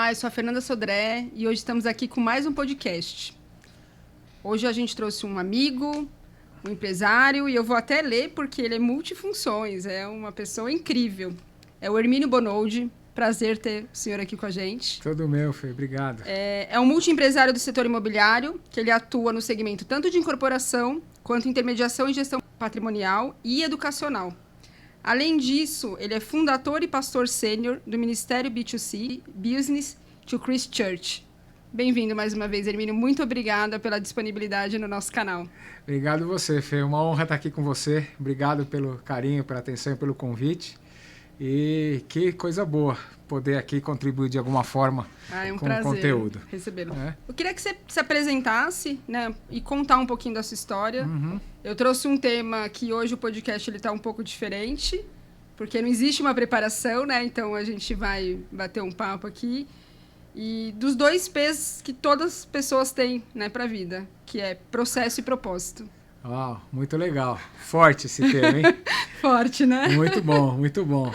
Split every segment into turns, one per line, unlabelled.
Olá, eu sou a Fernanda Sodré e hoje estamos aqui com mais um podcast. Hoje a gente trouxe um amigo, um empresário, e eu vou até ler porque ele é multifunções, é uma pessoa incrível. É o Hermínio Bonoldi. Prazer ter o senhor aqui com a gente.
Todo meu, Fê. Obrigado.
É um multiempresário do setor imobiliário, que ele atua no segmento tanto de incorporação, quanto intermediação e gestão patrimonial e educacional. Além disso, ele é fundador e pastor sênior do Ministério B2C, Business to Christ Church. Bem-vindo mais uma vez, Hermínio. Muito obrigada pela disponibilidade no nosso canal.
Obrigado você, Fê. Uma honra estar aqui com você. Obrigado pelo carinho, pela atenção e pelo convite. E que coisa boa poder aqui contribuir de alguma forma com o conteúdo.
Recebê-lo. Eu queria que você se apresentasse, né, e contar um pouquinho da sua história.
Uhum.
Eu trouxe um tema que hoje o podcast está um pouco diferente, porque não existe uma preparação, né? Então a gente vai bater um papo aqui. E dos dois P's que todas as pessoas têm, né, para a vida, que é processo e propósito.
Uau, muito legal. Forte esse tema, hein?
Forte, né?
Muito bom, muito bom.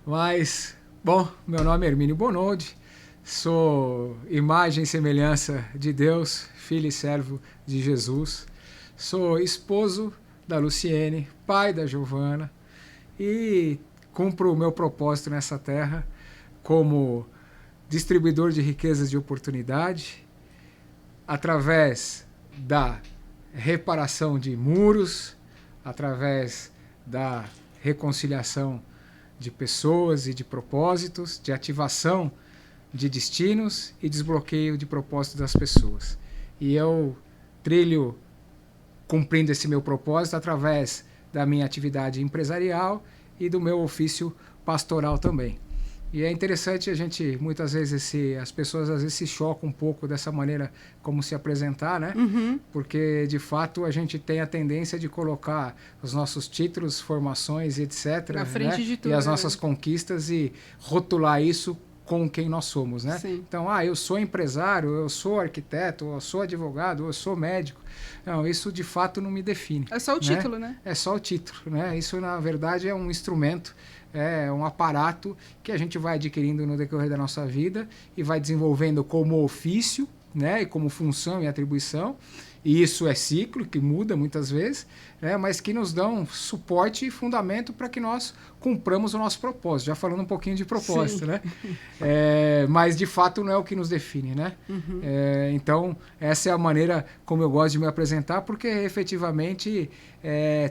Mas, bom, meu nome é Hermínio Bonoldi, sou imagem e semelhança de Deus, filho e servo de Jesus. Sou esposo da Luciene, pai da Giovana e cumpro o meu propósito nessa terra como distribuidor de riquezas de oportunidade através da reparação de muros, através da reconciliação de pessoas e de propósitos, de ativação de destinos e desbloqueio de propósitos das pessoas. E eu trilho cumprindo esse meu propósito através da minha atividade empresarial e do meu ofício pastoral também. E é interessante a gente, muitas vezes, as pessoas às vezes se chocam um pouco dessa maneira como se apresentar, né?
Uhum.
Porque, de fato, a gente tem a tendência de colocar os nossos títulos, formações, etc.,
na frente, né, de tudo,
e as nossas conquistas e rotular isso com quem nós somos, né?
Sim.
Então, eu sou empresário, eu sou arquiteto, eu sou advogado, eu sou médico. Não, isso de fato não me define.
É só o título, né?
É só o título, né? Isso, na verdade, é um instrumento, é um aparato que a gente vai adquirindo no decorrer da nossa vida e vai desenvolvendo como ofício, né? E como função e atribuição. E isso é ciclo, que muda muitas vezes, né? Mas que nos dão suporte e fundamento para que nós cumpramos o nosso propósito. Já falando um pouquinho de propósito, né? Mas, de fato, não é o que nos define, né?
Uhum.
Então, essa é a maneira como eu gosto de me apresentar, porque efetivamente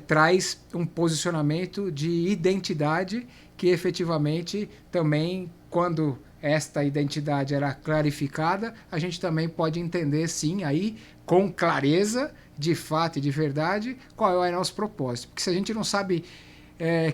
traz um posicionamento de identidade que efetivamente também, quando esta identidade era clarificada, a gente também pode entender, sim, aí com clareza, de fato e de verdade, qual é o nosso propósito. Porque se a gente não sabe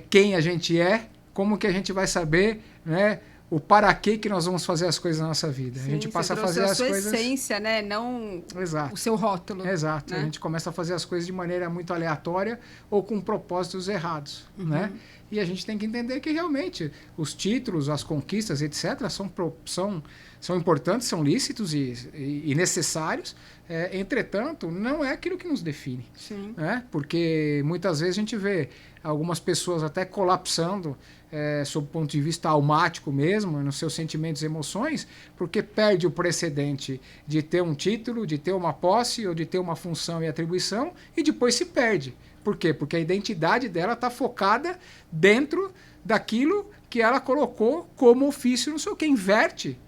quem a gente é, como que a gente vai saber, né, o para que nós vamos fazer as coisas na nossa vida?
Sim,
a gente passa a fazer as coisas...
a sua essência, né? Não
Exato.
O seu rótulo.
Exato.
Né?
A gente começa a fazer as coisas de maneira muito aleatória ou com propósitos errados, né? E a gente tem que entender que realmente os títulos, as conquistas, etc., são importantes, são lícitos e necessários. Entretanto, não é aquilo que nos define.
Sim.
Né? Porque muitas vezes a gente vê algumas pessoas até colapsando sob o ponto de vista almático mesmo, nos seus sentimentos e emoções, porque perde o precedente de ter um título, de ter uma posse ou de ter uma função e atribuição e depois se perde. Por quê? Porque a identidade dela está focada dentro daquilo que ela colocou como ofício, não sei o que, inverte.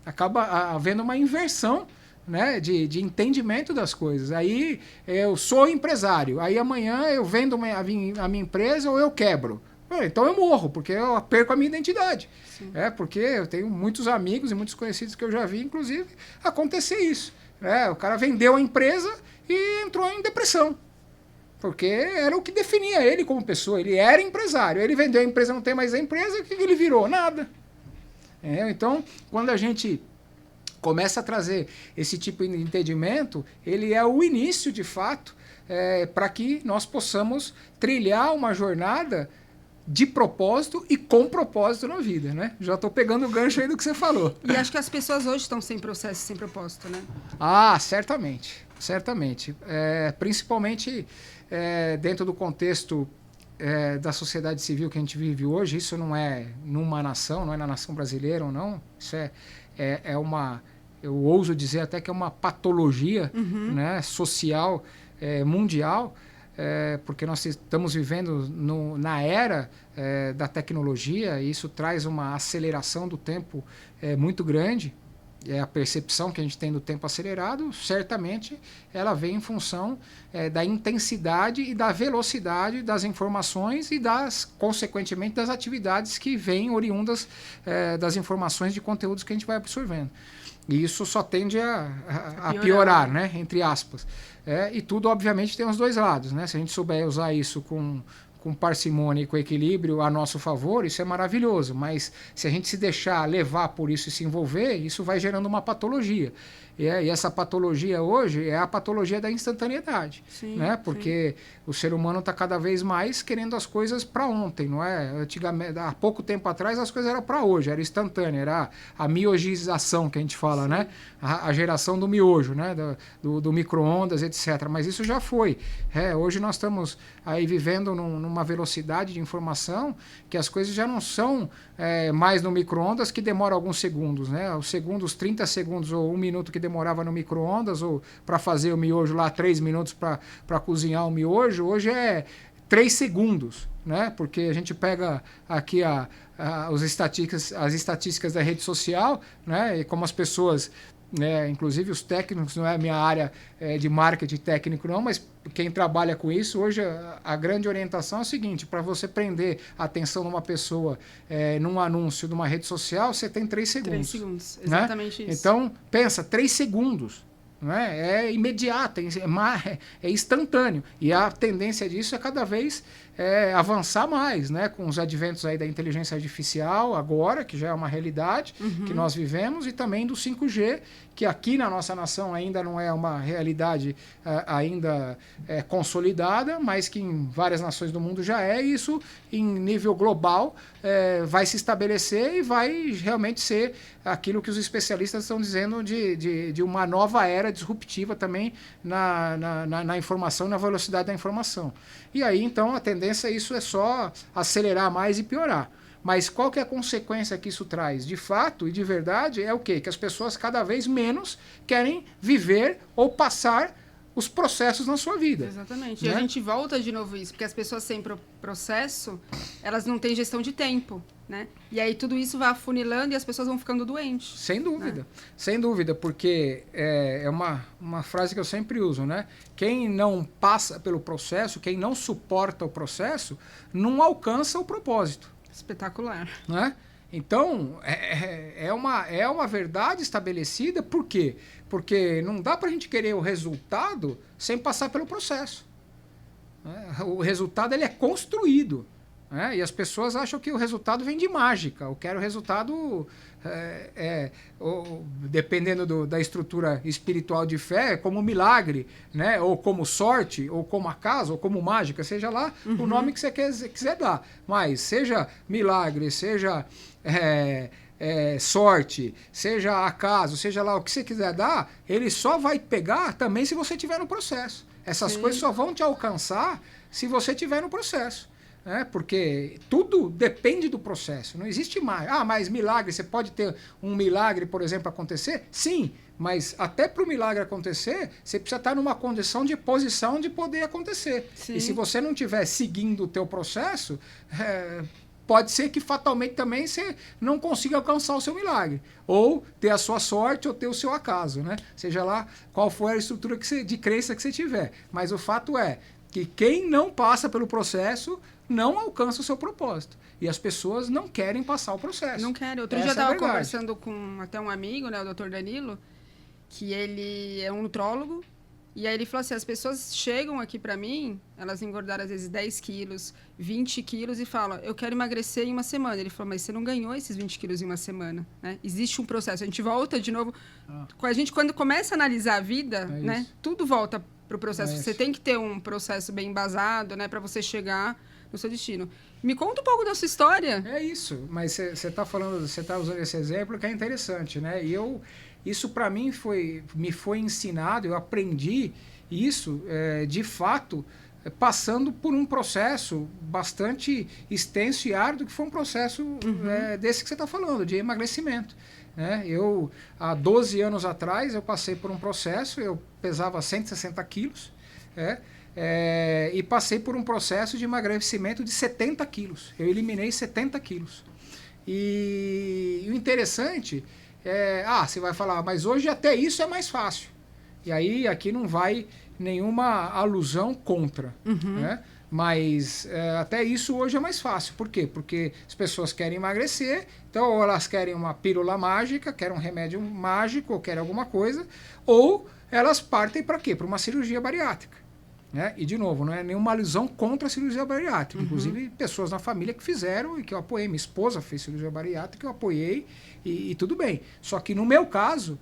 Acaba havendo uma inversão, né, de entendimento das coisas. Aí eu sou empresário, aí amanhã eu vendo a minha empresa ou eu quebro. Então eu morro, porque eu perco a minha identidade. Porque eu tenho muitos amigos e muitos conhecidos que eu já vi, inclusive, acontecer isso. O cara vendeu a empresa e entrou em depressão. Porque era o que definia ele como pessoa. Ele era empresário. Ele vendeu a empresa, não tem mais a empresa, o que ele virou? Nada. Então, quando a gente começa a trazer esse tipo de entendimento, ele é o início, de fato, para que nós possamos trilhar uma jornada de propósito e com propósito na vida, né? Já estou pegando o gancho aí do que você falou.
E acho que as pessoas hoje estão sem processo, sem propósito, né?
Certamente. Certamente. Principalmente dentro do contexto da sociedade civil que a gente vive hoje. Isso não é numa nação, não é na nação brasileira ou não. Isso é eu ouso dizer até que é uma patologia, né, social, mundial, porque nós estamos vivendo na era da tecnologia, e isso traz uma aceleração do tempo muito grande. A percepção que a gente tem do tempo acelerado, certamente ela vem em função da intensidade e da velocidade das informações e consequentemente, das atividades que vêm oriundas das informações de conteúdos que a gente vai absorvendo. E isso só tende a piorar, né? Entre aspas. E tudo, obviamente, tem os dois lados, né? Se a gente souber usar isso com parcimônia e com equilíbrio a nosso favor, isso é maravilhoso, mas se a gente se deixar levar por isso e se envolver, isso vai gerando uma patologia. E essa patologia hoje é a patologia da instantaneidade,
sim,
né? Porque o ser humano está cada vez mais querendo as coisas para ontem, não é? Antigamente, há pouco tempo atrás, as coisas eram para hoje, era instantânea, era a miogização que a gente fala, né? A geração do miojo, né? Do micro-ondas, etc. Mas isso já foi. Hoje nós estamos aí vivendo numa velocidade de informação que as coisas já não são mais no micro-ondas, que demora alguns segundos, né? Os 30 segundos ou 1 minuto que demorava no micro-ondas, ou para fazer o miojo lá 3 minutos para cozinhar o miojo, hoje é 3 segundos, né? Porque a gente pega aqui as estatísticas da rede social, né? E como as pessoas, inclusive os técnicos, não é a minha área de marketing técnico não, mas quem trabalha com isso, hoje a grande orientação é o seguinte: para você prender a atenção de uma pessoa num anúncio de uma rede social, você tem 3 segundos.
3 segundos, exatamente,
né?
isso.
Então, pensa, 3 segundos. É imediato, é instantâneo. E a tendência disso é cada vez avançar mais, né? Com os adventos aí da inteligência artificial agora, que já é uma realidade que nós vivemos, e também do 5G, que aqui na nossa nação ainda não é uma realidade ainda consolidada, mas que em várias nações do mundo já é, e isso em nível global vai se estabelecer e vai realmente ser aquilo que os especialistas estão dizendo de uma nova era disruptiva também na informação, na velocidade da informação. E aí, então, a tendência isso é só acelerar mais e piorar. Mas qual que é a consequência que isso traz? De fato e de verdade é o quê? Que as pessoas cada vez menos querem viver ou passar os processos na sua vida.
Exatamente.
Né?
E a gente volta de novo isso, porque as pessoas sem processo, elas não têm gestão de tempo, né? E aí tudo isso vai afunilando e as pessoas vão ficando doentes.
Sem dúvida.
Né?
Sem dúvida, porque é uma frase que eu sempre uso, né? Quem não passa pelo processo, quem não suporta o processo, não alcança o propósito.
Espetacular.
Né? Então, é uma verdade estabelecida, por quê? Porque não dá para a gente querer o resultado sem passar pelo processo. Né? O resultado ele é construído. Né? E as pessoas acham que o resultado vem de mágica. Eu quero o resultado, dependendo da estrutura espiritual de fé, como milagre, né? Ou como sorte, ou como acaso, ou como mágica, seja lá o nome que você quiser dar. Mas seja milagre, seja sorte, seja acaso, seja lá o que você quiser dar, ele só vai pegar também se você estiver no processo. Essas coisas só vão te alcançar se você estiver no processo. Porque tudo depende do processo, não existe mais. Mas milagre, você pode ter um milagre, por exemplo, acontecer? Sim, mas até para o milagre acontecer, você precisa estar numa condição de posição de poder acontecer. Sim. E se você não estiver seguindo o teu processo, pode ser que fatalmente também você não consiga alcançar o seu milagre. Ou ter a sua sorte ou ter o seu acaso, né? Seja lá qual for a estrutura de crença que você tiver. Mas o fato é que quem não passa pelo processo não alcança o seu propósito. E as pessoas não querem passar o processo.
Não querem. Outro dia eu estava conversando com até um amigo, né, o Dr. Danilo, que ele é um nutrólogo, e aí ele falou assim, as pessoas chegam aqui para mim, elas engordaram às vezes 10 quilos, 20 quilos e falam, eu quero emagrecer em uma semana. Ele falou, mas você não ganhou esses 20 quilos em uma semana. Né? Existe um processo. A gente volta de novo. A gente, quando começa a analisar a vida, né, tudo volta para o processo. Você tem que ter um processo bem embasado, né, para você chegar no seu destino. Me conta um pouco da sua história.
É isso, mas você está falando, você está usando esse exemplo que é interessante, né? E isso para mim me foi ensinado, eu aprendi isso de fato passando por um processo bastante extenso e árduo, que foi um processo desse que você está falando, de emagrecimento. né? Eu, há 12 anos atrás, eu passei por um processo, eu pesava 160 quilos, e passei por um processo de emagrecimento de 70 quilos. Eu eliminei 70 quilos. E o interessante você vai falar, mas hoje até isso é mais fácil. E aí aqui não vai nenhuma alusão contra, né? Mas até isso hoje é mais fácil. Por quê? Porque as pessoas querem emagrecer, então ou elas querem uma pílula mágica, querem um remédio mágico, ou querem alguma coisa, ou elas partem para quê? Para uma cirurgia bariátrica. Né? E, de novo, não é nenhuma alusão contra a cirurgia bariátrica. Inclusive, pessoas na família que fizeram e que eu apoiei. Minha esposa fez cirurgia bariátrica, eu apoiei e tudo bem. Só que, no meu caso,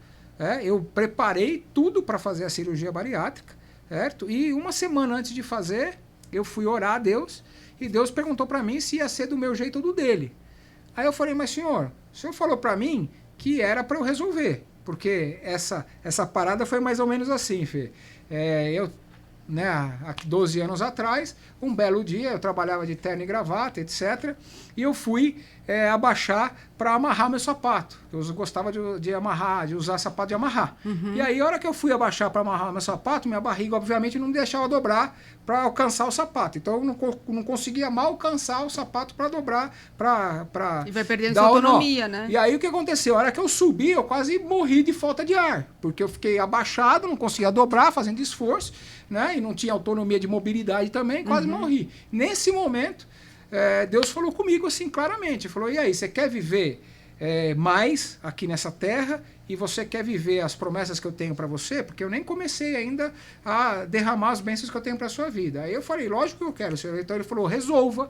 eu preparei tudo para fazer a cirurgia bariátrica, certo? E uma semana antes de fazer, eu fui orar a Deus e Deus perguntou para mim se ia ser do meu jeito ou do dele. Aí eu falei, mas senhor, o senhor falou para mim que era para eu resolver. Porque essa parada foi mais ou menos assim, Fê. Há 12 anos atrás, um belo dia, eu trabalhava de terno e gravata, etc. E eu fui abaixar para amarrar meu sapato. Eu gostava de amarrar, de usar sapato de amarrar. E aí, a hora que eu fui abaixar para amarrar meu sapato, minha barriga, obviamente, não me deixava dobrar para alcançar o sapato. Então, eu não conseguia mal alcançar o sapato para dobrar, para
e vai perdendo sua autonomia, né?
E aí, o que aconteceu? A hora que eu subi, eu quase morri de falta de ar. Porque eu fiquei abaixado, não conseguia dobrar, fazendo esforço, né? E não tinha autonomia de mobilidade também, quase morri. Nesse momento, Deus falou comigo assim claramente, falou, e aí, você quer viver mais aqui nessa terra e você quer viver as promessas que eu tenho para você? Porque eu nem comecei ainda a derramar as bênçãos que eu tenho para a sua vida. Aí eu falei, lógico que eu quero, senhor. Então ele falou, resolva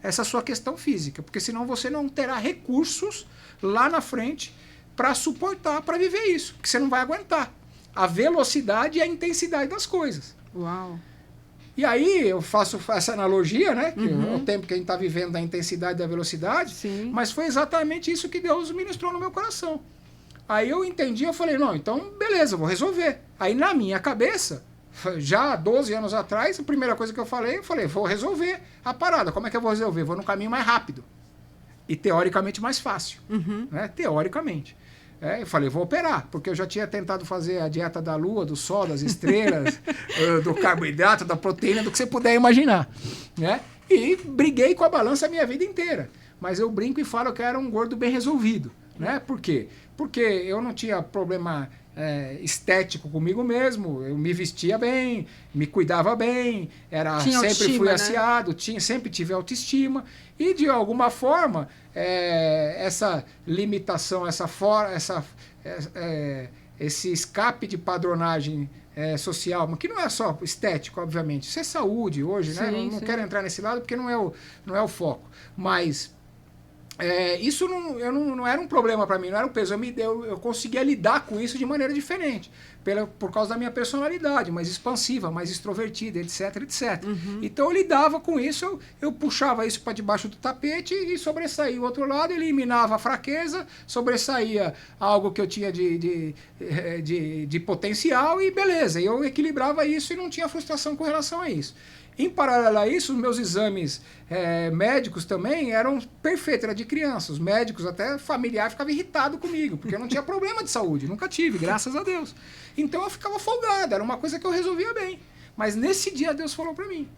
essa sua questão física, porque senão você não terá recursos lá na frente para suportar, para viver isso, porque você não vai aguentar a velocidade e a intensidade das coisas.
Uau!
E aí eu faço essa analogia, né? Que é o tempo que a gente está vivendo da intensidade e da velocidade.
Sim.
Mas foi exatamente isso que Deus ministrou no meu coração. Aí eu entendi, eu falei, não, então beleza, eu vou resolver. Aí na minha cabeça, já há 12 anos atrás, a primeira coisa que eu falei, vou resolver a parada. Como é que eu vou resolver? Vou no caminho mais rápido. E teoricamente mais fácil. Né? Teoricamente. Eu falei, vou operar, porque eu já tinha tentado fazer a dieta da lua, do sol, das estrelas, do carboidrato, da proteína, do que você puder imaginar. Né? E briguei com a balança a minha vida inteira. Mas eu brinco e falo que eu era um gordo bem resolvido. Né? Por quê? Porque eu não tinha problema estético comigo mesmo, eu me vestia bem, me cuidava bem, sempre fui assiado, sempre tive autoestima, e de alguma forma essa limitação, esse escape de padronagem social, que não é só estético, obviamente, isso é saúde hoje, né? Não quero entrar nesse lado porque não é o foco, mas isso não era um problema para mim, não era um peso. Eu conseguia lidar com isso de maneira diferente, por causa da minha personalidade, mais expansiva, mais extrovertida, etc, etc. Então eu lidava com isso, eu puxava isso para debaixo do tapete e sobressaía o outro lado, eliminava a fraqueza, sobressaía algo que eu tinha de potencial e beleza. Eu equilibrava isso e não tinha frustração com relação a isso. Em paralelo a isso, os meus exames médicos também eram perfeitos, era de criança. Os médicos, até familiar, ficavam irritados comigo, porque eu não tinha problema de saúde, nunca tive, graças a Deus. Então eu ficava folgado, era uma coisa que eu resolvia bem. Mas nesse dia Deus falou para mim,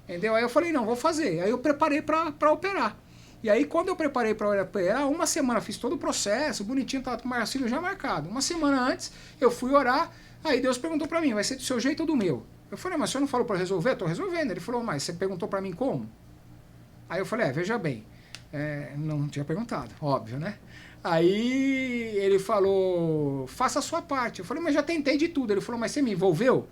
entendeu? Aí eu falei, não, vou fazer. Aí eu preparei para operar. E aí quando eu preparei para operar, uma semana fiz todo o processo, bonitinho, estava com o cirurgia marcado. Uma semana antes, eu fui orar, aí Deus perguntou para mim, vai ser do seu jeito ou do meu? Eu falei, mas o senhor não falou para resolver? Estou resolvendo. Ele falou, mas você perguntou para mim como? Aí eu falei, veja bem, não tinha perguntado, óbvio, né? Aí ele falou, faça a sua parte. Eu falei, mas já tentei de tudo. Ele falou, mas você me envolveu?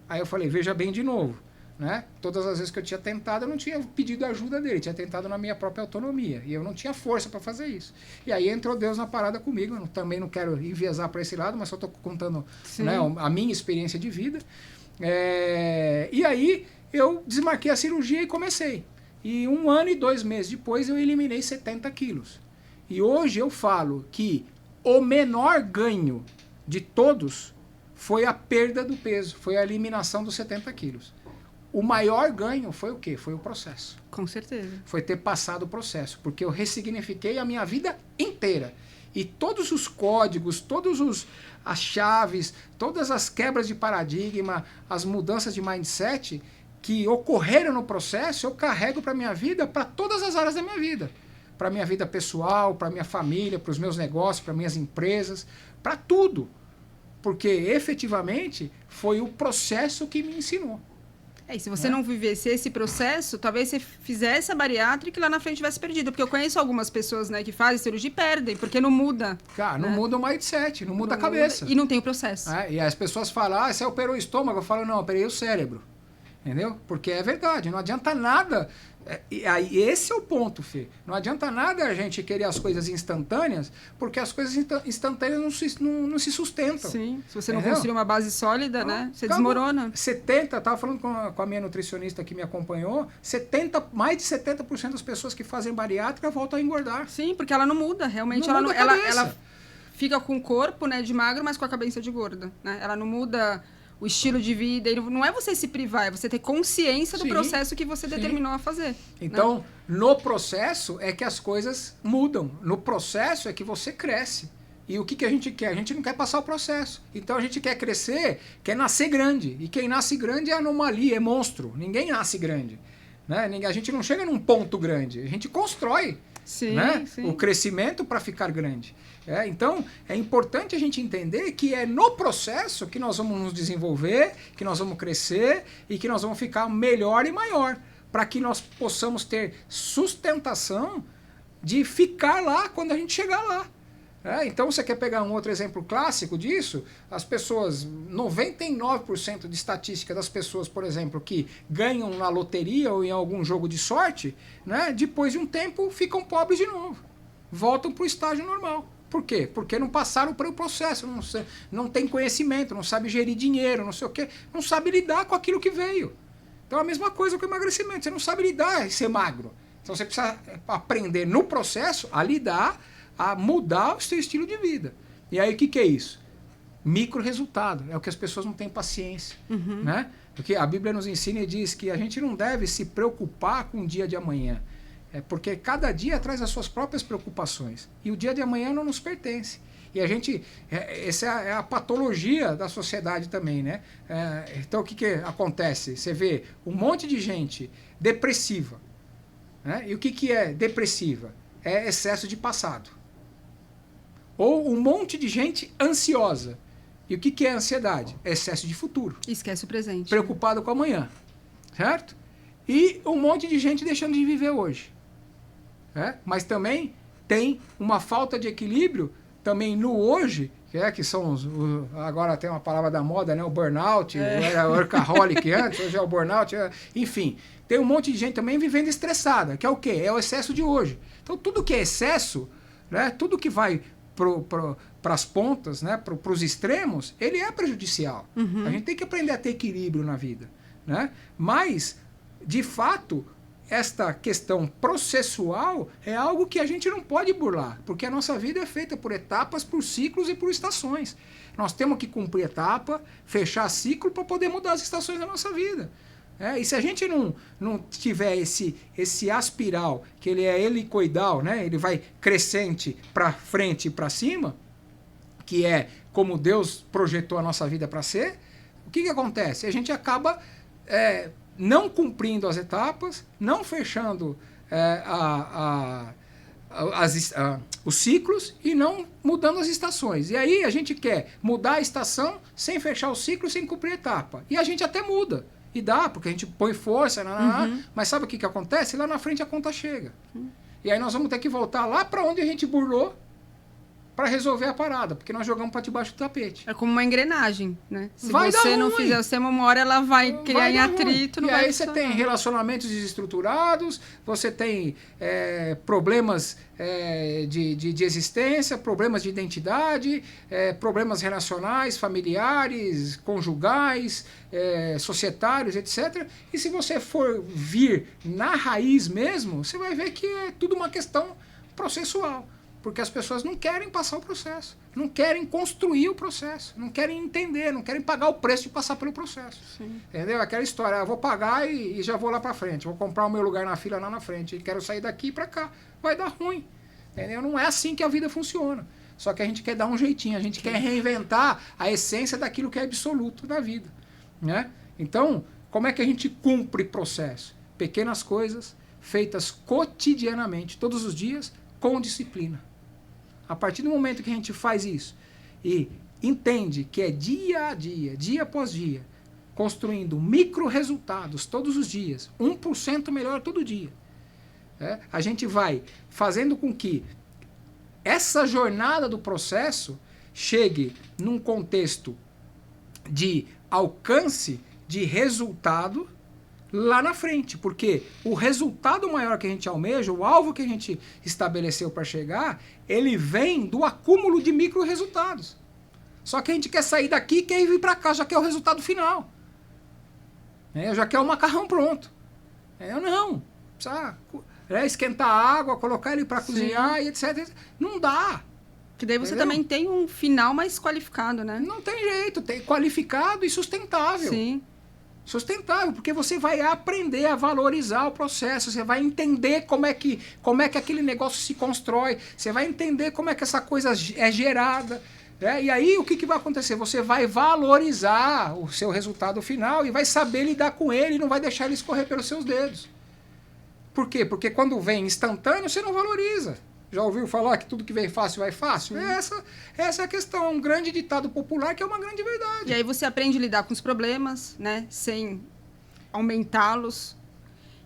Aí eu falei, veja bem de novo. Né? Todas as vezes que eu tinha tentado, eu não tinha pedido ajuda dele, tinha tentado na minha própria autonomia. E eu não tinha força para fazer isso. E aí entrou Deus na parada comigo. Eu também não quero enviesar para esse lado, mas só estou contando, né, a minha experiência de vida. E aí eu desmarquei a cirurgia e comecei. E 1 ano e 2 meses depois eu eliminei 70 quilos. E hoje eu falo que o menor ganho de todos foi a perda do peso, foi a eliminação dos 70 quilos. O maior ganho foi o quê? Foi o processo.
Com certeza.
Foi ter passado o processo, porque eu ressignifiquei a minha vida inteira. E todos os códigos, as chaves, todas as quebras de paradigma, as mudanças de mindset que ocorreram no processo, eu carrego para a minha vida, para todas as áreas da minha vida. Para a minha vida pessoal, para a minha família, para os meus negócios, para minhas empresas, para tudo. Porque efetivamente foi o processo que me ensinou.
E se você não vivesse esse processo, talvez você fizesse a bariátrica e lá na frente tivesse perdido. Porque eu conheço algumas pessoas, né, que fazem cirurgia e perdem, porque não muda.
Cara, não muda o mindset, não muda a cabeça.
E não tem o processo.
E as pessoas falam, você operou o estômago. Eu falo, não, eu operei o cérebro. Entendeu? Porque é verdade, não adianta nada. Aí esse é o ponto, Fê. Não adianta nada a gente querer as coisas instantâneas, porque as coisas instantâneas não se sustentam.
Sim, se você não construir uma base sólida, né? Você desmorona.
70, estava falando com a minha nutricionista que me acompanhou, mais de 70% das pessoas que fazem bariátrica voltam a engordar.
Sim, porque ela não muda, realmente. Ela fica com o corpo, né, de magro, mas com a cabeça de gorda, né? Ela não muda o estilo de vida, não é você se privar, é você ter consciência do processo que você determinou a fazer.
Então,
né?
No processo é que as coisas mudam. No processo é que você cresce. E o que a gente quer? A gente não quer passar o processo. Então a gente quer crescer, quer nascer grande. E quem nasce grande é anomalia, é monstro. Ninguém nasce grande. Né? A gente não chega num ponto grande, a gente constrói.
Sim,
né?
sim.
O crescimento para ficar grande. Então, é importante a gente entender que é no processo que nós vamos nos desenvolver, que nós vamos crescer e que nós vamos ficar melhor e maior, para que nós possamos ter sustentação de ficar lá quando a gente chegar lá. Então, você quer pegar um outro exemplo clássico disso? As pessoas, 99% de estatística das pessoas, por exemplo, que ganham na loteria ou em algum jogo de sorte, né, depois de um tempo ficam pobres de novo. Voltam para o estágio normal. Por quê? Porque não passaram pelo processo, não tem conhecimento, não sabe gerir dinheiro, não sei o quê, não sabe lidar com aquilo que veio. Então, a mesma coisa com o emagrecimento, você não sabe lidar e ser magro. Então, você precisa aprender no processo a lidar, a mudar o seu estilo de vida. E aí, o que é isso? Micro resultado. É o que as pessoas não têm paciência. Né? Porque a Bíblia nos ensina e diz que a gente não deve se preocupar com o dia de amanhã. Porque cada dia traz as suas próprias preocupações. E o dia de amanhã não nos pertence. E a gente... essa é a patologia da sociedade também, né? Então, o que acontece? Você vê um monte de gente depressiva. Né? E o que é depressiva? É excesso de passado. Ou um monte de gente ansiosa. E o que é ansiedade? É excesso de futuro.
Esquece o presente.
Preocupado com amanhã. Certo? E um monte de gente deixando de viver hoje. Mas também tem uma falta de equilíbrio também no hoje, que são agora tem uma palavra da moda, né? O burnout, era workaholic antes, hoje é o burnout, enfim. Tem um monte de gente também vivendo estressada, que é o quê? É o excesso de hoje. Então tudo que é excesso, né? Tudo que vai para as pontas, né? Para os extremos, ele é prejudicial. A gente tem que aprender a ter equilíbrio na vida. Né? Mas, de fato, esta questão processual é algo que a gente não pode burlar, porque a nossa vida é feita por etapas, por ciclos e por estações. Nós temos que cumprir etapa, fechar ciclo para poder mudar as estações da nossa vida. E se a gente não tiver esse aspiral, que ele é helicoidal, né? Ele vai crescente para frente e para cima, que é como Deus projetou a nossa vida para ser, o que acontece? A gente acaba não cumprindo as etapas, não fechando os ciclos e não mudando as estações. E aí a gente quer mudar a estação sem fechar o ciclo, sem cumprir a etapa. E a gente até muda. E dá, porque a gente põe força, mas sabe o que acontece? Lá na frente a conta chega. E aí nós vamos ter que voltar lá para onde a gente burlou para resolver a parada, porque nós jogamos para debaixo do tapete.
É como uma engrenagem, né? Se
vai
você não fizer o sistema, uma hora ela vai criar em atrito.
E aí você tem relacionamentos desestruturados, você tem problemas de existência, problemas de identidade, problemas relacionais, familiares, conjugais, societários, etc. E se você for vir na raiz mesmo, você vai ver que é tudo uma questão processual. Porque as pessoas não querem passar o processo, não querem construir o processo, não querem entender, não querem pagar o preço de passar pelo processo.
Sim.
Entendeu? Aquela história, eu vou pagar e já vou lá para frente, vou comprar o meu lugar na fila lá na frente, e quero sair daqui para cá, vai dar ruim. Entendeu? Não é assim que a vida funciona. Só que a gente quer dar um jeitinho, a gente quer reinventar a essência daquilo que é absoluto na vida, né? Então, como é que a gente cumpre processo? Pequenas coisas feitas cotidianamente, todos os dias, com disciplina. A partir do momento que a gente faz isso e entende que é dia a dia, dia após dia, construindo micro resultados todos os dias, 1% melhor todo dia, a gente vai fazendo com que essa jornada do processo chegue num contexto de alcance de resultado lá na frente, porque o resultado maior que a gente almeja, o alvo que a gente estabeleceu para chegar, ele vem do acúmulo de micro resultados. Só que a gente quer sair daqui e quer vir para cá, já quer o resultado final. Eu já quer o macarrão pronto. Eu não. Precisa esquentar a água, colocar ele para cozinhar e etc. Não dá.
Que daí você também tem um final mais qualificado, né?
Não tem jeito, tem qualificado e sustentável.
Sim.
Sustentável, porque você vai aprender a valorizar o processo, você vai entender como é que aquele negócio se constrói, você vai entender como é que essa coisa é gerada. E aí o que vai acontecer? Você vai valorizar o seu resultado final e vai saber lidar com ele e não vai deixar ele escorrer pelos seus dedos. Por quê? Porque quando vem instantâneo, você não valoriza. Já ouviu falar que tudo que vem fácil vai fácil? Essa é a questão, um grande ditado popular que é uma grande verdade.
E aí você aprende a lidar com os problemas, né? Sem aumentá-los.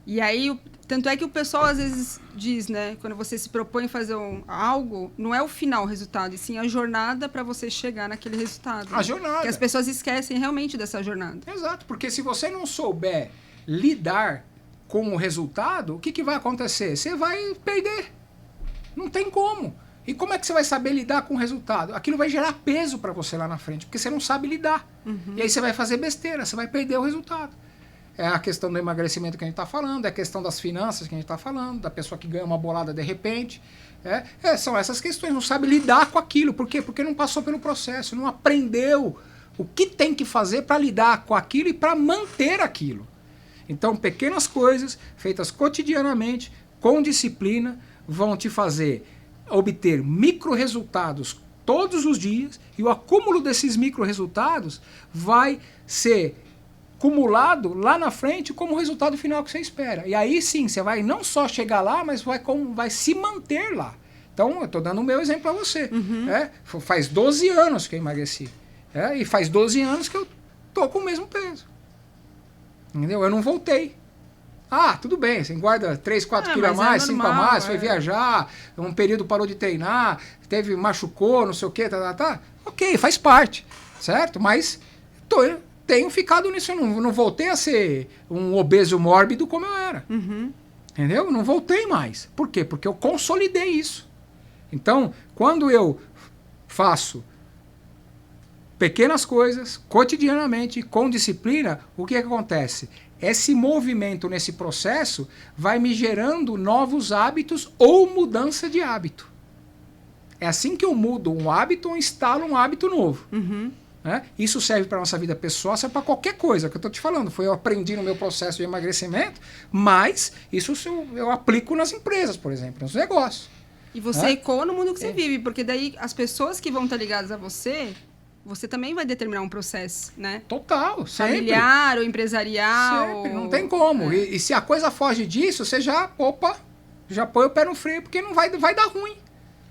E aí, tanto é que o pessoal às vezes diz, né? Quando você se propõe a fazer algo, não é o final o resultado, e sim a jornada para você chegar naquele resultado.
A jornada.
Que as pessoas esquecem realmente dessa jornada.
Exato, porque se você não souber lidar com o resultado, o que vai acontecer? Você vai perder. Não tem como. E como é que você vai saber lidar com o resultado? Aquilo vai gerar peso para você lá na frente, porque você não sabe lidar. E aí você vai fazer besteira, você vai perder o resultado. É a questão do emagrecimento que a gente está falando, é a questão das finanças que a gente está falando, da pessoa que ganha uma bolada de repente. São essas questões, não sabe lidar com aquilo. Por quê? Porque não passou pelo processo, não aprendeu o que tem que fazer para lidar com aquilo e para manter aquilo. Então, pequenas coisas feitas cotidianamente, com disciplina, vão te fazer obter micro resultados todos os dias, e o acúmulo desses micro resultados vai ser acumulado lá na frente como resultado final que você espera. E aí sim, você vai não só chegar lá, mas vai se manter lá. Então, eu estou dando o meu exemplo para você. Faz 12 anos que eu emagreci. E faz 12 anos que eu estou com o mesmo peso. Entendeu? Eu não voltei. Tudo bem, você engorda 3, 4 quilos a mais, 5 a mais, foi viajar, um período parou de treinar, machucou, não sei o que, ok, faz parte, certo? Mas tenho ficado nisso, eu não voltei a ser um obeso mórbido como eu era. Entendeu? Não voltei mais. Por quê? Porque eu consolidei isso. Então, quando eu faço pequenas coisas, cotidianamente, com disciplina, o que acontece? Esse movimento nesse processo vai me gerando novos hábitos ou mudança de hábito. É assim que eu mudo um hábito ou instalo um hábito novo. Isso serve para a nossa vida pessoal, serve para qualquer coisa que eu estou te falando. Eu aprendi no meu processo de emagrecimento, mas isso eu aplico nas empresas, por exemplo, nos negócios.
E você ecoa no mundo que você vive, porque daí as pessoas que vão estar ligadas a você também vai determinar um processo, né?
Total, sempre.
Familiar ou empresarial.
Sempre, não tem como. E se a coisa foge disso, você já põe o pé no freio, porque não vai dar ruim.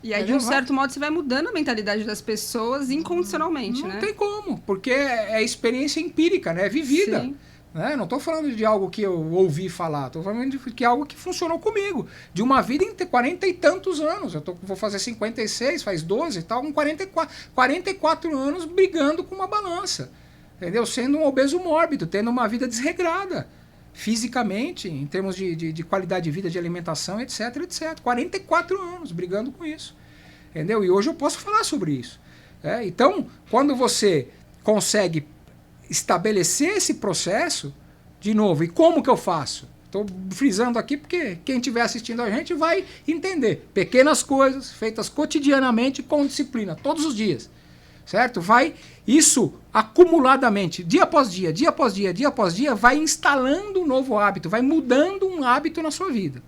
E aí, de um certo modo, você vai mudando a mentalidade das pessoas incondicionalmente, né?
Não tem como, porque é experiência empírica, né? É vivida.
Sim.
Né? Não estou falando de algo que eu ouvi falar, estou falando de algo que funcionou comigo. De uma vida em 40 e tantos anos. Vou fazer 56, faz 12 e tal, com 44 anos brigando com uma balança. Entendeu? Sendo um obeso mórbido, tendo uma vida desregrada. Fisicamente, em termos de qualidade de vida, de alimentação, etc, etc. 44 anos brigando com isso. Entendeu? E hoje eu posso falar sobre isso. Então, quando você consegue estabelecer esse processo, de novo, e como que eu faço? Estou frisando aqui porque quem estiver assistindo a gente vai entender. Pequenas coisas feitas cotidianamente com disciplina, todos os dias. Certo? Isso acumuladamente, dia após dia, dia após dia, dia após dia, vai instalando um novo hábito, vai mudando um hábito na sua vida.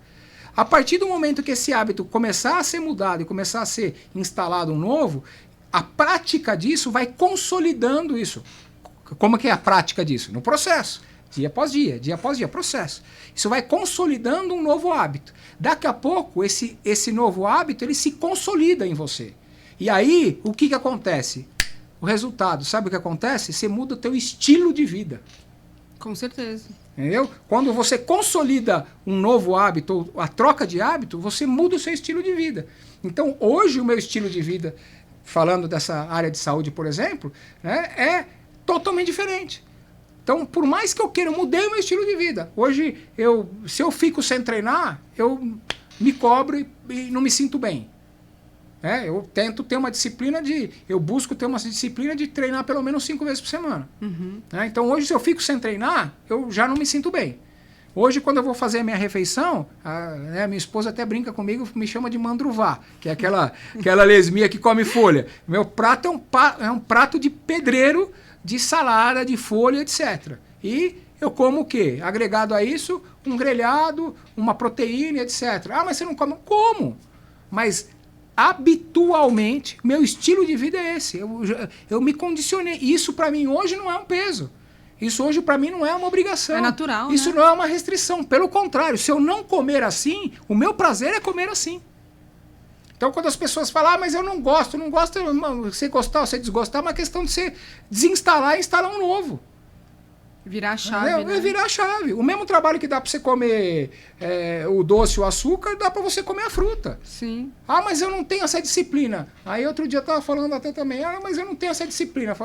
A partir do momento que esse hábito começar a ser mudado e começar a ser instalado um novo, a prática disso vai consolidando isso. Como que é a prática disso? No processo. Dia após dia, processo. Isso vai consolidando um novo hábito. Daqui a pouco, esse novo hábito, ele se consolida em você. E aí, o que acontece? O resultado, sabe o que acontece? Você muda o teu estilo de vida.
Com certeza.
Entendeu? Quando você consolida um novo hábito, ou a troca de hábito, você muda o seu estilo de vida. Então, hoje, o meu estilo de vida, falando dessa área de saúde, por exemplo, né, é totalmente diferente. Então, por mais que eu queira, eu mudei o meu estilo de vida. Hoje, se eu fico sem treinar, eu me cobro e não me sinto bem. Eu tento ter uma disciplina eu busco ter uma disciplina de treinar pelo menos 5 vezes por semana.
Uhum.
Então, hoje, se eu fico sem treinar, eu já não me sinto bem. Hoje, quando eu vou fazer a minha refeição, minha esposa até brinca comigo, me chama de mandruvá, que é aquela lesmia que come folha. Meu prato é um prato de pedreiro, de salada, de folha, etc. E eu como o quê? Agregado a isso, um grelhado, uma proteína, etc. Ah, mas você não come? Como? Mas habitualmente, meu estilo de vida é esse. Eu me condicionei. Isso para mim hoje não é um peso. Isso hoje para mim não é uma obrigação.
É natural,
Isso
né?
não é uma restrição. Pelo contrário, se eu não comer assim, o meu prazer é comer assim. Então, quando as pessoas falam, mas eu não gosto, você gostar ou você desgostar, é uma questão de você desinstalar e instalar um novo.
Virar a chave, né?
É virar a chave. O mesmo trabalho que dá para você comer o doce, o açúcar, dá para você comer a fruta.
Sim.
Ah, mas eu não tenho essa disciplina. Aí outro dia eu estava falando até também, mas eu não tenho essa disciplina.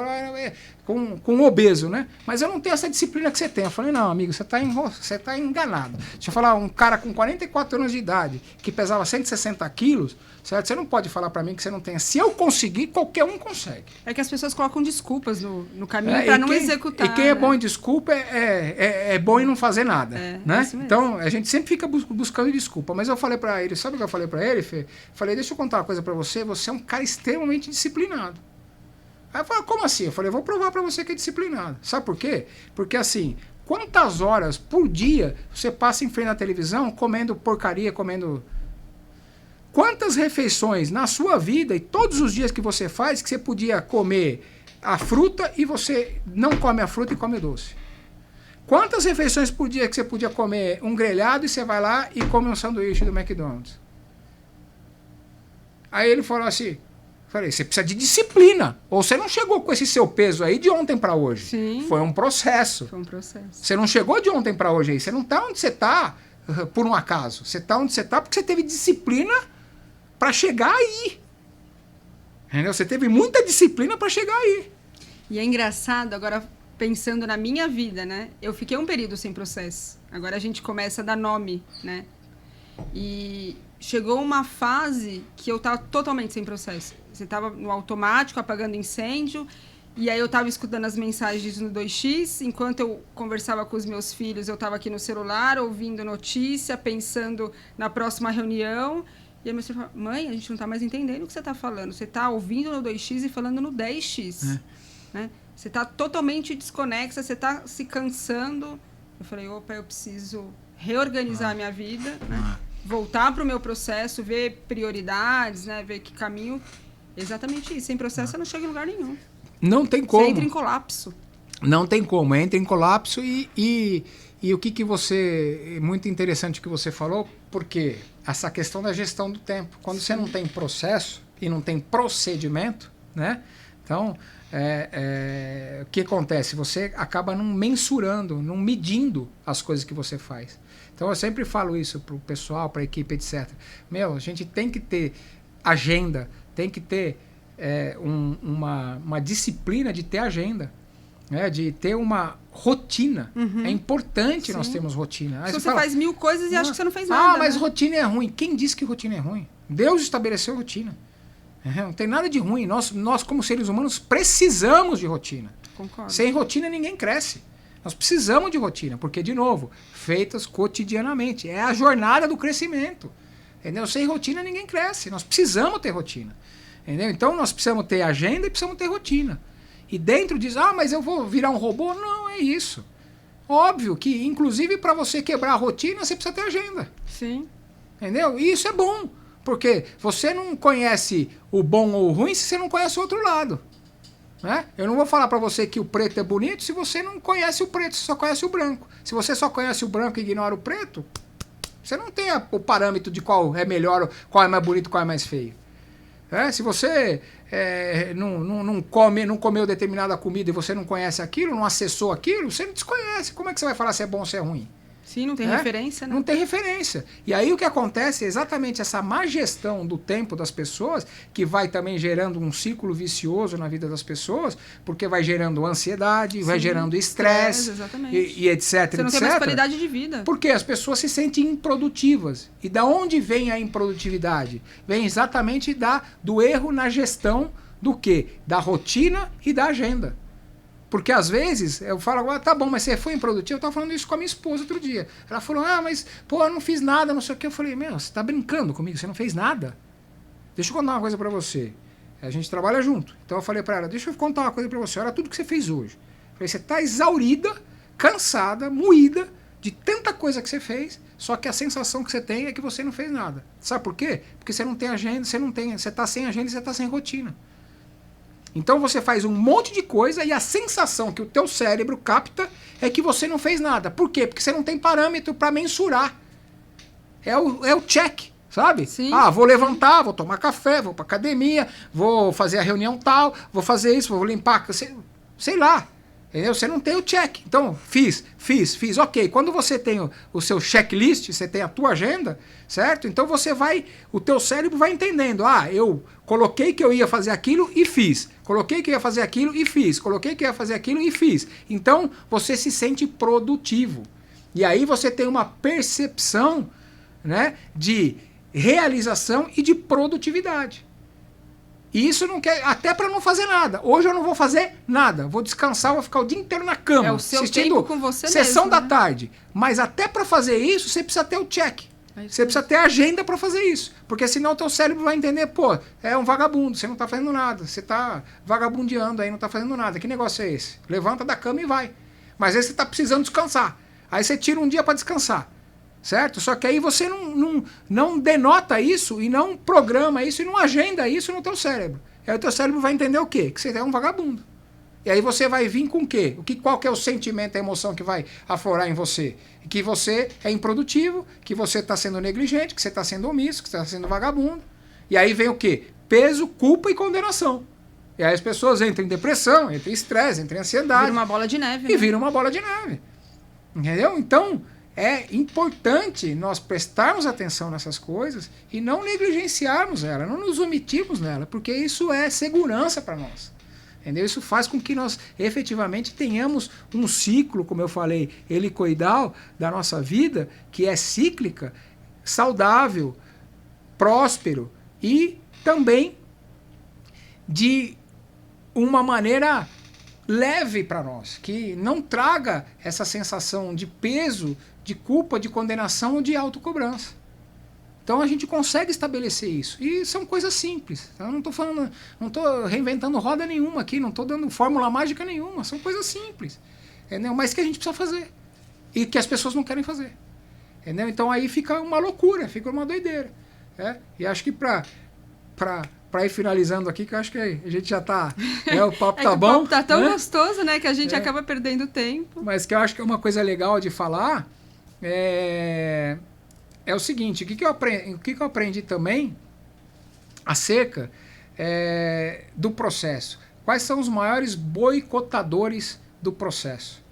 Com o obeso, né? Mas eu não tenho essa disciplina que você tem. Eu falei, não, amigo, você tá enganado. Deixa eu falar, um cara com 44 anos de idade, que pesava 160 quilos, certo? Você não pode falar para mim que você não tem. Se eu conseguir, qualquer um consegue.
É que as pessoas colocam desculpas no caminho para não executar.
E quem é bom em desculpa é bom em não fazer nada. Né? Então, a gente sempre fica buscando desculpa. Mas eu falei para ele, sabe o que eu falei para ele, Fê? Falei, deixa eu contar uma coisa para você, você é um cara extremamente disciplinado. Aí eu falei, como assim? Eu falei, vou provar para você que é disciplinado. Sabe por quê? Porque assim, quantas horas por dia você passa em frente à televisão comendo porcaria, comendo... Quantas refeições na sua vida e todos os dias que você faz que você podia comer a fruta e você não come a fruta e come o doce? Quantas refeições por dia que você podia comer um grelhado e você vai lá e come um sanduíche do McDonald's? Aí ele falou assim, falei, você precisa de disciplina. Ou você não chegou com esse seu peso aí de ontem para hoje.
Sim.
Foi um processo.
Foi um processo.
Você não chegou de ontem para hoje aí. Você não está onde você está por um acaso. Você está onde você está porque você teve disciplina para chegar aí. Entendeu? Você teve muita disciplina para chegar aí.
E é engraçado, agora pensando na minha vida, né? Eu fiquei um período sem processo. Agora a gente começa a dar nome, né? E chegou uma fase que eu tava totalmente sem processo. Você tava no automático, apagando incêndio, e aí eu tava escutando as mensagens no 2x, enquanto eu conversava com os meus filhos, eu tava aqui no celular, ouvindo notícia, pensando na próxima reunião. E aí meu filho fala, mãe, a gente não tá mais entendendo o que você tá falando. Você tá ouvindo no 2x e falando no 10x. Né? Você tá totalmente desconexa, você tá se cansando. Eu falei, opa, eu preciso reorganizar a minha vida, né? Voltar para o meu processo, ver prioridades, né? Ver que caminho. Exatamente isso. Sem processo, você não chega em lugar nenhum.
Não tem como.
Você entra em colapso.
Não tem como. Entra em colapso e o que você... Muito interessante o que você falou, porque essa questão da gestão do tempo. Quando você não tem processo e não tem procedimento, né? Então, o que acontece? Você acaba não mensurando, não medindo as coisas que você faz. Então, eu sempre falo isso para o pessoal, para a equipe, etc. A gente tem que ter agenda, tem que ter uma disciplina de ter agenda, né? De ter uma rotina. É importante nós termos rotina.
Se você faz 1000 coisas e acha que você não fez nada.
Mas
né?
rotina é ruim. Quem disse que rotina é ruim? Deus estabeleceu rotina. Não tem nada de ruim. Nós, como seres humanos, precisamos de rotina.
Concordo.
Sem rotina, ninguém cresce. Nós precisamos de rotina, porque, de novo, feitas cotidianamente. É a jornada do crescimento. Entendeu? Sem rotina, ninguém cresce. Nós precisamos ter rotina. Entendeu? Então, nós precisamos ter agenda e precisamos ter rotina. E dentro diz, mas eu vou virar um robô? Não, é isso. Óbvio que, inclusive, para você quebrar a rotina, você precisa ter agenda.
Sim.
Entendeu? E isso é bom, porque você não conhece o bom ou o ruim se você não conhece o outro lado. Né? Eu não vou falar para você que o preto é bonito se você não conhece o preto, você só conhece o branco. Se você só conhece o branco e ignora o preto, você não tem o parâmetro de qual é melhor, qual é mais bonito, qual é mais feio. Se você não comeu determinada comida e você não conhece aquilo, não acessou aquilo, você não desconhece. Como é que você vai falar se é bom ou se é ruim?
Sim, não tem referência, né?
Não tem referência. E aí o que acontece é exatamente essa má gestão do tempo das pessoas, que vai também gerando um ciclo vicioso na vida das pessoas, porque vai gerando ansiedade, vai gerando estresse e etc.
Você não tem mais qualidade de vida.
Porque as pessoas se sentem improdutivas. E da onde vem a improdutividade? Vem exatamente do erro na gestão do quê? Da rotina e da agenda. Porque às vezes eu falo, tá bom, mas você foi improdutivo? Eu estava falando isso com a minha esposa outro dia. Ela falou, mas pô, eu não fiz nada, não sei o quê. Eu falei, você está brincando comigo? Você não fez nada? Deixa eu contar uma coisa para você. A gente trabalha junto. Então eu falei para ela, deixa eu contar uma coisa para você. Olha tudo que você fez hoje. Eu falei, você está exaurida, cansada, moída de tanta coisa que você fez, só que a sensação que você tem é que você não fez nada. Sabe por quê? Porque você não tem agenda, você está sem agenda e você está sem rotina. Então você faz um monte de coisa e a sensação que o teu cérebro capta é que você não fez nada. Por quê? Porque você não tem parâmetro para mensurar. É o check, sabe?
Sim.
Vou levantar, vou tomar café, vou para academia, vou fazer a reunião tal, vou fazer isso, vou limpar, sei lá. Entendeu? Você não tem o check. Então, fiz. Ok, quando você tem o seu checklist, você tem a tua agenda, certo? Então o teu cérebro vai entendendo. Eu coloquei que eu ia fazer aquilo e fiz. Coloquei que eu ia fazer aquilo e fiz. Coloquei que eu ia fazer aquilo e fiz. Então, você se sente produtivo. E aí você tem uma percepção, né, de realização e de produtividade. E isso não quer, até para não fazer nada. Hoje eu não vou fazer nada. Vou descansar, vou ficar o dia inteiro na cama.
É o seu
assistindo
tempo com você
sessão
mesmo,
da
né?
tarde. Mas até para fazer isso, você precisa ter o check. Você precisa ter agenda para fazer isso. Porque senão o teu cérebro vai entender, é um vagabundo, você não tá fazendo nada. Você tá vagabundeando aí, não tá fazendo nada. Que negócio é esse? Levanta da cama e vai. Mas às vezes você tá precisando descansar. Aí você tira um dia para descansar. Certo? Só que aí você não denota isso e não programa isso e não agenda isso no teu cérebro. Aí o teu cérebro vai entender o quê? Que você é um vagabundo. E aí você vai vir com o quê? Qual que é o sentimento, a emoção que vai aflorar em você? Que você é improdutivo, que você está sendo negligente, que você está sendo omisso, que você está sendo vagabundo. E aí vem o quê? Peso, culpa e condenação. E aí as pessoas entram em depressão, entram em estresse, entram em ansiedade.
Vira uma bola de neve.
E vira uma bola de neve. Entendeu? Então, é importante nós prestarmos atenção nessas coisas e não negligenciarmos ela, não nos omitirmos nela, porque isso é segurança para nós. Entendeu? Isso faz com que nós efetivamente tenhamos um ciclo, como eu falei, helicoidal da nossa vida, que é cíclica, saudável, próspero e também de uma maneira leve para nós, que não traga essa sensação de peso, de culpa, de condenação ou de autocobrança. Então a gente consegue estabelecer isso. E são coisas simples. Eu não estou reinventando roda nenhuma aqui, não estou dando fórmula mágica nenhuma. São coisas simples. Entendeu? Mas que a gente precisa fazer. E que as pessoas não querem fazer. Entendeu? Então aí fica uma loucura, fica uma doideira. E acho que para ir finalizando aqui, que eu acho que a gente já está... o papo tá bom. O papo
tá tão gostoso, né? Que a gente acaba perdendo tempo.
Mas que eu acho que é uma coisa legal de falar... É o seguinte, o que eu aprendi também acerca do processo? Quais são os maiores boicotadores do processo?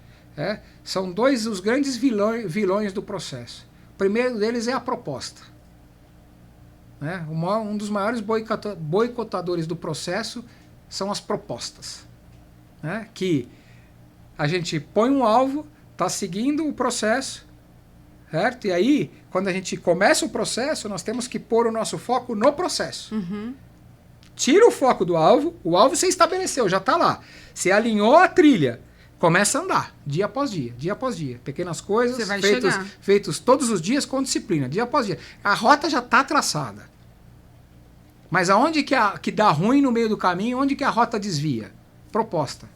São dois os grandes vilões do processo. O primeiro deles é a proposta. Um dos maiores boicotadores do processo são as propostas. Que a gente põe um alvo, está seguindo o processo, certo? E aí, quando a gente começa o processo, nós temos que pôr o nosso foco no processo.
Uhum.
Tira o foco do alvo, o alvo você estabeleceu, já está lá. Você alinhou a trilha, começa a andar, dia após dia, dia após dia. Pequenas coisas feitos todos os dias com disciplina, dia após dia. A rota já está traçada. Mas aonde que dá ruim no meio do caminho, onde que a rota desvia? Proposta.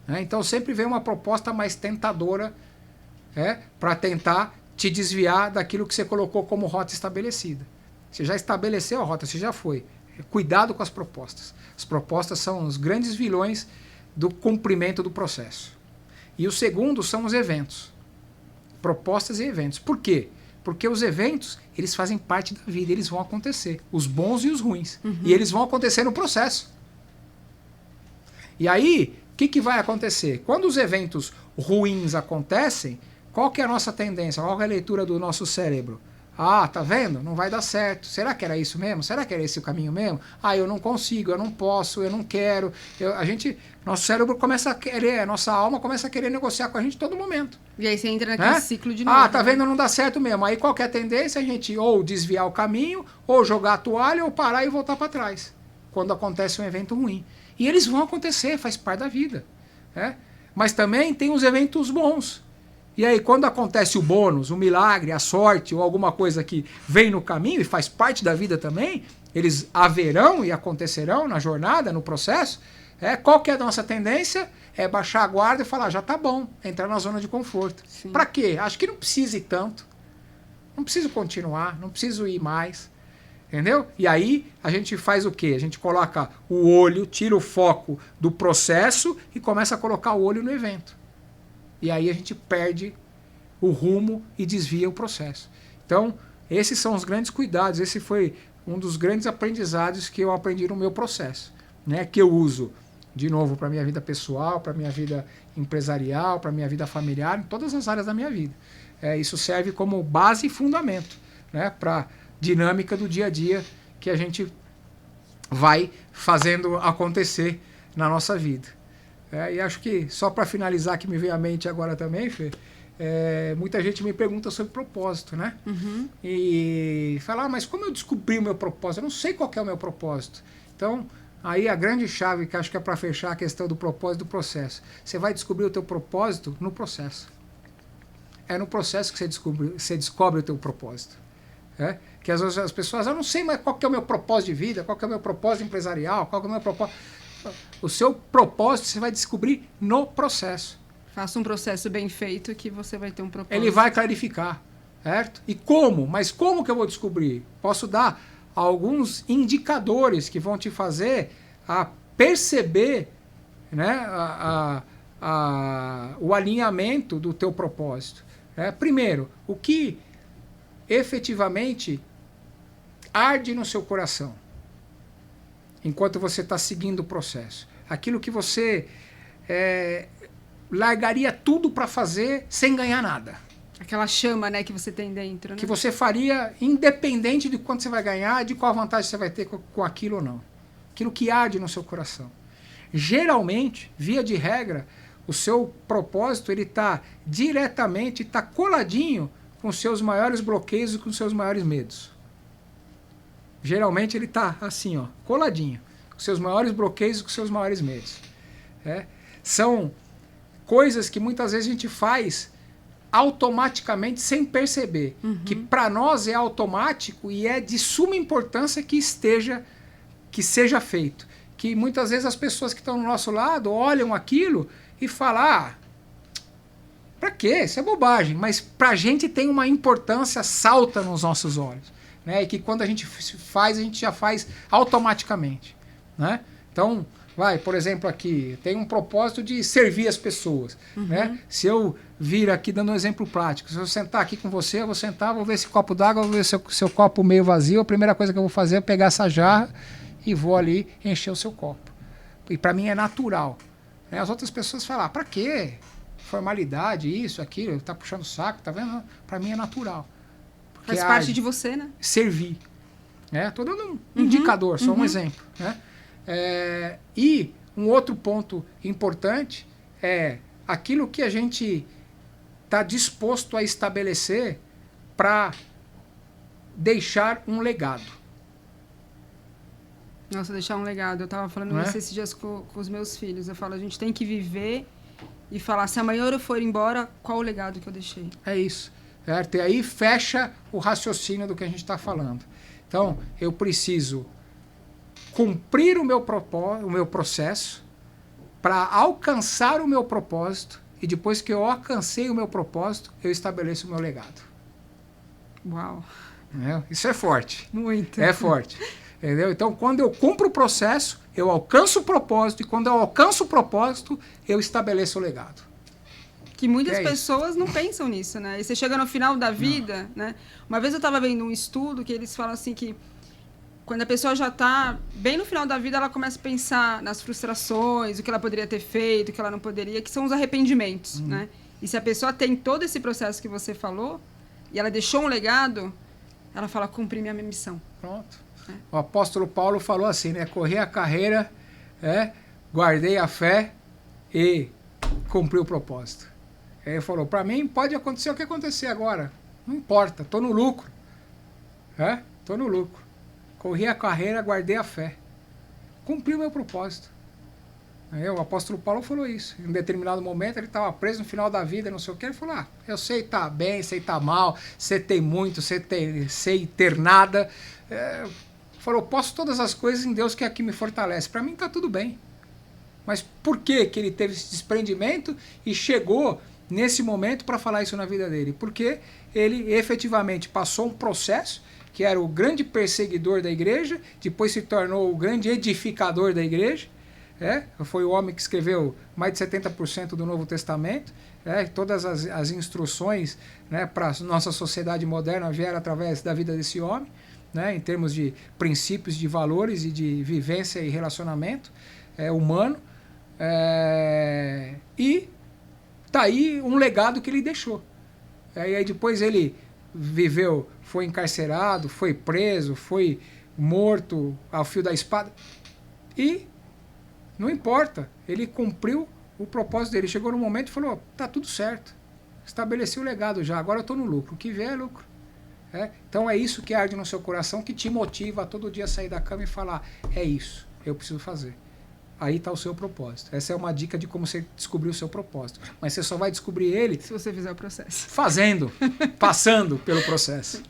Então sempre vem uma proposta mais tentadora, para tentar te desviar daquilo que você colocou como rota estabelecida. Você já estabeleceu a rota, você já foi. Cuidado com as propostas. As propostas são os grandes vilões do cumprimento do processo. E o segundo são os eventos. Propostas e eventos. Por quê? Porque os eventos, eles fazem parte da vida, eles vão acontecer. Os bons e os ruins. E eles vão acontecer no processo. E aí, o que vai acontecer? Quando os eventos ruins acontecem, qual que é a nossa tendência? Qual que é a leitura do nosso cérebro? Ah, tá vendo? Não vai dar certo. Será que era isso mesmo? Será que era esse o caminho mesmo? Ah, eu não consigo, eu não posso, eu não quero. Nosso cérebro começa a querer, nossa alma começa a querer negociar com a gente todo momento.
E aí você entra naquele ciclo de novo.
Ah, tá vendo? Não dá certo mesmo. Aí qual que é a tendência? A gente ou desviar o caminho, ou jogar a toalha, ou parar e voltar para trás. Quando acontece um evento ruim. E eles vão acontecer, faz parte da vida. Né? Mas também tem os eventos bons. E aí, quando acontece o bônus, o milagre, a sorte ou alguma coisa que vem no caminho e faz parte da vida também, eles haverão e acontecerão na jornada, no processo, qual que é a nossa tendência? É baixar a guarda e falar, já tá bom, entrar na zona de conforto. Para quê? Acho que não precisa ir tanto. Não preciso continuar, não preciso ir mais. Entendeu? E aí, a gente faz o quê? A gente coloca o olho, tira o foco do processo e começa a colocar o olho no evento. E aí a gente perde o rumo e desvia o processo. Então, esses são os grandes cuidados. Esse foi um dos grandes aprendizados que eu aprendi no meu processo. Né? Que eu uso, de novo, para a minha vida pessoal, para a minha vida empresarial, para a minha vida familiar, em todas as áreas da minha vida. Isso serve como base e fundamento, né? Para a dinâmica do dia a dia que a gente vai fazendo acontecer na nossa vida. E acho que, só para finalizar, que me veio à mente agora também, Fê, muita gente me pergunta sobre propósito, né? E fala, mas como eu descobri o meu propósito? Eu não sei qual que é o meu propósito. Então, aí a grande chave, que acho que é para fechar a questão do propósito do processo. Você vai descobrir o teu propósito no processo. É no processo que você descobre o teu propósito. Que às vezes as pessoas, eu não sei mais qual que é o meu propósito de vida, qual que é o meu propósito empresarial, qual que é o meu propósito... O seu propósito você vai descobrir no processo.
Faça um processo bem feito que você vai ter um propósito.
Ele vai clarificar, certo? E como? Mas como que eu vou descobrir? Posso dar alguns indicadores que vão te fazer a perceber, né, o alinhamento do teu propósito. Primeiro, o que efetivamente arde no seu coração enquanto você está seguindo o processo. Aquilo que você largaria tudo para fazer sem ganhar nada.
Aquela chama, né, que você tem dentro. Né?
Que você faria independente de quanto você vai ganhar, de qual vantagem você vai ter com aquilo ou não. Aquilo que arde no seu coração. Geralmente, via de regra, o seu propósito ele está diretamente, está coladinho com os seus maiores bloqueios e com os seus maiores medos. Geralmente ele está assim, ó, coladinho, com seus maiores bloqueios e com seus maiores medos. São coisas que muitas vezes a gente faz automaticamente sem perceber. Que para nós é automático e é de suma importância que seja feito. Que muitas vezes as pessoas que estão do nosso lado olham aquilo e falam, pra quê? Isso é bobagem. Mas pra gente tem uma importância, salta nos nossos olhos. Né? E que quando a gente faz, a gente já faz automaticamente. Né? Então, por exemplo, aqui, tem um propósito de servir as pessoas. Né? Se eu vir aqui dando um exemplo prático, se eu sentar aqui com você, eu vou sentar, vou ver esse copo d'água, vou ver seu copo meio vazio, a primeira coisa que eu vou fazer é pegar essa jarra e vou ali encher o seu copo. E para mim é natural. Né? As outras pessoas falam, pra quê? Formalidade, isso, aquilo, tá puxando o saco, tá vendo? Para mim é natural.
Faz parte de você, né?
Servir. Estou dando um indicador, só um exemplo. Né? E um outro ponto importante é aquilo que a gente está disposto a estabelecer para deixar um legado.
Nossa, deixar um legado. Eu estava falando isso esses dias com os meus filhos. Eu falo, a gente tem que viver e falar, se amanhã eu for embora, qual o legado que eu deixei?
É isso. Certo? E aí fecha o raciocínio do que a gente está falando. Então, eu preciso cumprir o meu processo para alcançar o meu propósito e depois que eu alcancei o meu propósito, eu estabeleço o meu legado.
Uau.
Entendeu? Isso é forte.
Muito.
É forte. Entendeu? Então, quando eu cumpro o processo, eu alcanço o propósito, e quando eu alcanço o propósito, eu estabeleço o legado.
Que muitas pessoas não pensam nisso, né? E você chega no final da vida, né? Uma vez eu estava vendo um estudo que eles falam assim que quando a pessoa já está bem no final da vida, ela começa a pensar nas frustrações, o que ela poderia ter feito, o que ela não poderia, que são os arrependimentos, né? E se a pessoa tem todo esse processo que você falou, e ela deixou um legado, ela fala, cumpri minha missão.
Pronto. O apóstolo Paulo falou assim, né? Corri a carreira, guardei a fé e cumpri o propósito. Ele falou, para mim pode acontecer o que acontecer agora. Não importa, estou no lucro. Estou no lucro. Corri a carreira, guardei a fé. Cumpri o meu propósito. O apóstolo Paulo falou isso. Em um determinado momento ele estava preso no final da vida, não sei o que. Ele falou, eu sei estar bem, sei estar mal, sei ter muito, sei ter nada. Falou, posso todas as coisas em Deus que é que me fortalece. Para mim está tudo bem. Mas por que ele teve esse desprendimento e chegou nesse momento para falar isso na vida dele? Porque ele efetivamente passou um processo, que era o grande perseguidor da igreja, depois se tornou o grande edificador da igreja. Foi o homem que escreveu mais de 70% do Novo Testamento. Todas as instruções, né, para a nossa sociedade moderna vieram através da vida desse homem, né, em termos de princípios, de valores e de vivência e relacionamento humano. E está aí um legado que ele deixou. E aí depois ele viveu, foi encarcerado, foi preso, foi morto ao fio da espada. E não importa, ele cumpriu o propósito dele. Chegou no momento e falou, tá tudo certo. Estabeleci o legado já, agora eu estou no lucro. O que vier é lucro. Então é isso que arde no seu coração, que te motiva a todo dia sair da cama e falar, é isso, eu preciso fazer. Aí está o seu propósito. Essa é uma dica de como você descobrir o seu propósito. Mas você só vai descobrir ele
se você fizer o processo.
Fazendo, passando pelo processo.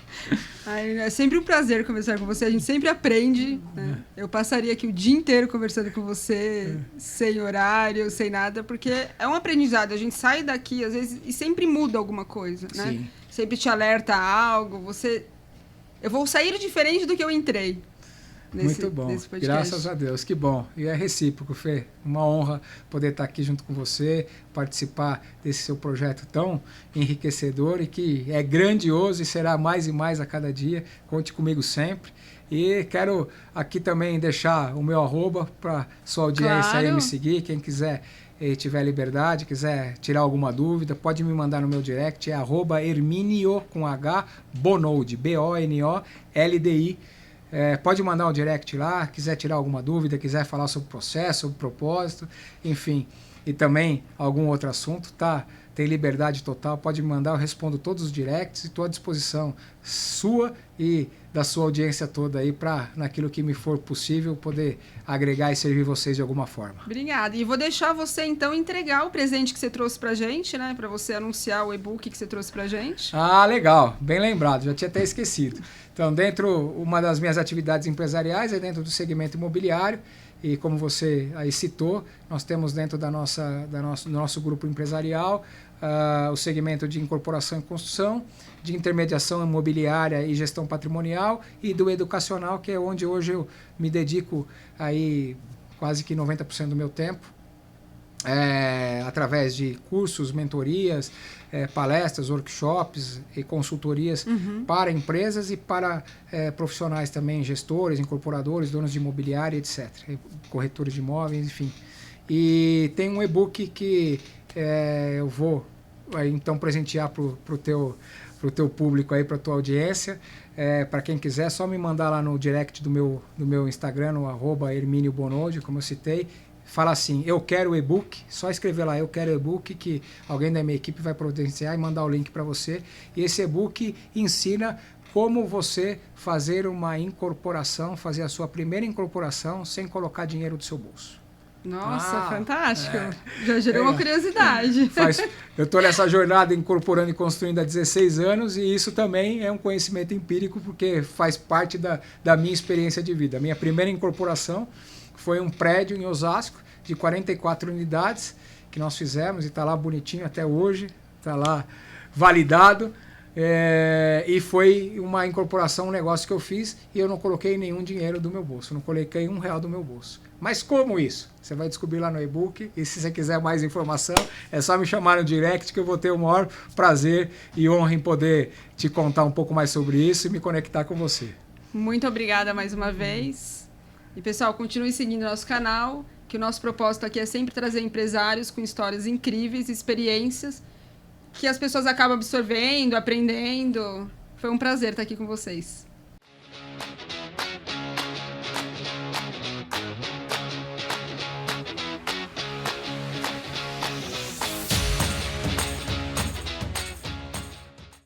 É sempre um prazer conversar com você. A gente sempre aprende. Né? Eu passaria aqui o dia inteiro conversando com você, sem horário, sem nada, porque é um aprendizado. A gente sai daqui, às vezes, e sempre muda alguma coisa. Né?
Sim.
Sempre te alerta a algo. Eu vou sair diferente do que eu entrei.
Muito bom, graças a Deus, que bom. E é recíproco, Fê, uma honra poder estar aqui junto com você, participar desse seu projeto tão enriquecedor e que é grandioso e será mais e mais a cada dia. Conte comigo sempre. E quero aqui também deixar o meu @, para sua audiência aí me seguir. Quem quiser e tiver liberdade, quiser tirar alguma dúvida, pode me mandar no meu direct, é @Herminio com H, Bonoldi, BONOLDI. Pode mandar um direct lá, quiser tirar alguma dúvida, quiser falar sobre o processo, sobre o propósito, enfim, e também algum outro assunto, tá? Tem liberdade total, pode me mandar, eu respondo todos os directs e estou à disposição sua e da sua audiência toda aí para, naquilo que me for possível, poder agregar e servir vocês de alguma forma.
Obrigada. E vou deixar você, então, entregar o presente que você trouxe pra gente, né? Para você anunciar o e-book que você trouxe pra gente.
Ah, legal. Bem lembrado. Já tinha até esquecido. Então, uma das minhas atividades empresariais é dentro do segmento imobiliário. E como você aí citou, nós temos dentro do nosso grupo empresarial o segmento de incorporação e construção, de intermediação imobiliária e gestão patrimonial e do educacional, que é onde hoje eu me dedico aí quase que 90% do meu tempo, através de cursos, mentorias, palestras, workshops e consultorias para empresas e para profissionais também, gestores, incorporadores, donos de imobiliária, etc., corretores de imóveis, enfim. E tem um e-book que eu vou então presentear para o teu público aí, para a tua audiência. Para quem quiser, é só me mandar lá no direct do meu Instagram, no @Herminio Bonoldi, como eu citei. Fala assim, eu quero o e-book, só escrever lá, eu quero o e-book, que alguém da minha equipe vai providenciar e mandar o link para você. E esse e-book ensina como você fazer uma incorporação, fazer a sua primeira incorporação sem colocar dinheiro do seu bolso.
Nossa, fantástico. Já gerou uma curiosidade.
Eu estou nessa jornada incorporando e construindo há 16 anos e isso também é um conhecimento empírico porque faz parte da minha experiência de vida. A minha primeira incorporação foi um prédio em Osasco de 44 unidades que nós fizemos e está lá bonitinho até hoje, está lá validado. E foi uma incorporação, um negócio que eu fiz e eu não coloquei nenhum dinheiro do meu bolso, não coloquei R$1 do meu bolso. Mas como isso? Você vai descobrir lá no e-book, e se você quiser mais informação, é só me chamar no direct que eu vou ter o maior prazer e honra em poder te contar um pouco mais sobre isso e me conectar com você.
Muito obrigada mais uma vez. E pessoal, continue seguindo nosso canal, que o nosso propósito aqui é sempre trazer empresários com histórias incríveis, experiências, que as pessoas acabam absorvendo, aprendendo. Foi um prazer estar aqui com vocês.